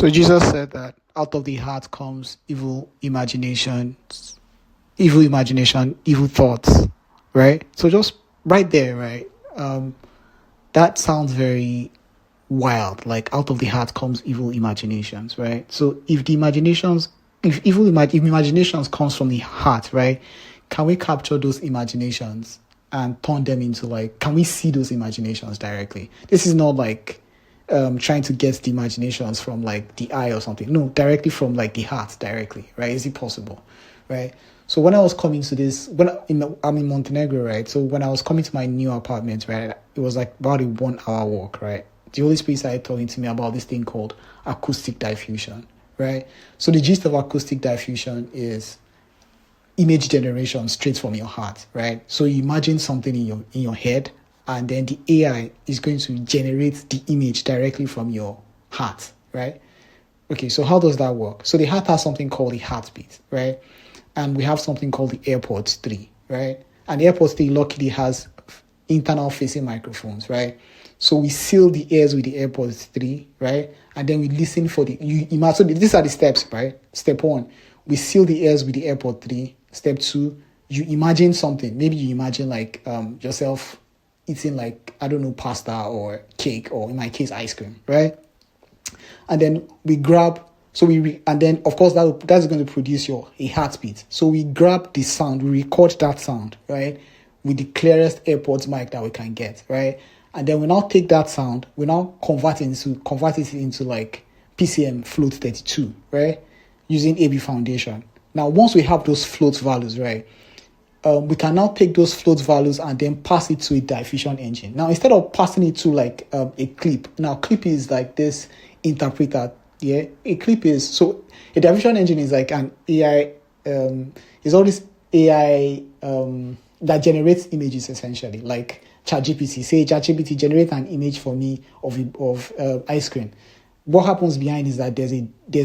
So Jesus said that out of the heart comes evil imagination, evil thoughts, right? So just right there, right? That sounds very wild. Like out of the heart comes evil imaginations, right? So if imaginations comes from the heart, right? Can we capture those imaginations and turn them into can we see those imaginations directly? This is not like trying to get the imaginations from the eye or something. No, directly from the heart directly, right? Is it possible, right? So when I was coming to this, I'm in Montenegro, right? So when I was coming to my new apartment, right, it was about a 1 hour walk, right? The Holy Spirit started talking to me about this thing called acoustic diffusion, right? So the gist of acoustic diffusion is image generation straight from your heart, right? So you imagine something in your head, and then the AI is going to generate the image directly from your heart, right? Okay, so how does that work? So the heart has something called the heartbeat, right? And we have something called the AirPods 3, right? And the AirPods 3 luckily has internal facing microphones, right? So we seal the ears with the AirPods 3, right? And then we listen for so these are the steps, right? Step 1, we seal the ears with the AirPod 3. Step 2, you imagine something. Maybe you imagine yourself eating I don't know, pasta or cake, or in my case, ice cream, right? And then we grab, and then of course that's going to produce a heartbeat. So we grab the sound, we record that sound, right? With the clearest AirPods mic that we can get, right? And then we now take that sound, we now convert it into PCM float 32, right? Using AB Foundation. Now, once we have those float values, right, we can now take those float values and then pass it to a diffusion engine. Now, instead of passing it to a clip, now clip is this interpreter. Yeah, a clip is, so a diffusion engine is an AI, is all this AI that generates images essentially, like ChatGPT. Say ChatGPT generate an image for me of ice cream. What happens behind is that there's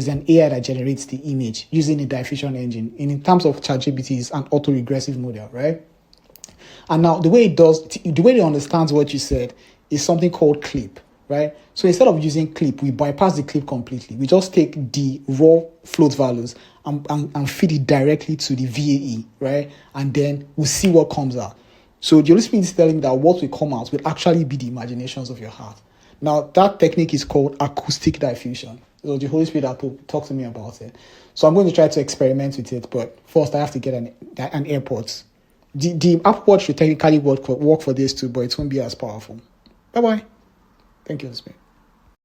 an AI that generates the image using a diffusion engine. And in terms of ChatGPT, is an autoregressive model, right? And now the way it understands what you said is something called clip, right? So instead of using clip, we bypass the clip completely. We just take the raw float values and feed it directly to the VAE, right? And then we'll see what comes out. So the Holy Spirit is telling me that what will come out will actually be the imaginations of your heart. Now, that technique is called acoustic diffusion. So the Holy Spirit talked to me about it. So I'm going to try to experiment with it, but first I have to get an AirPods. The Apple Watch should technically work for this too, but it won't be as powerful. Bye-bye. Thank you, Holy Spirit.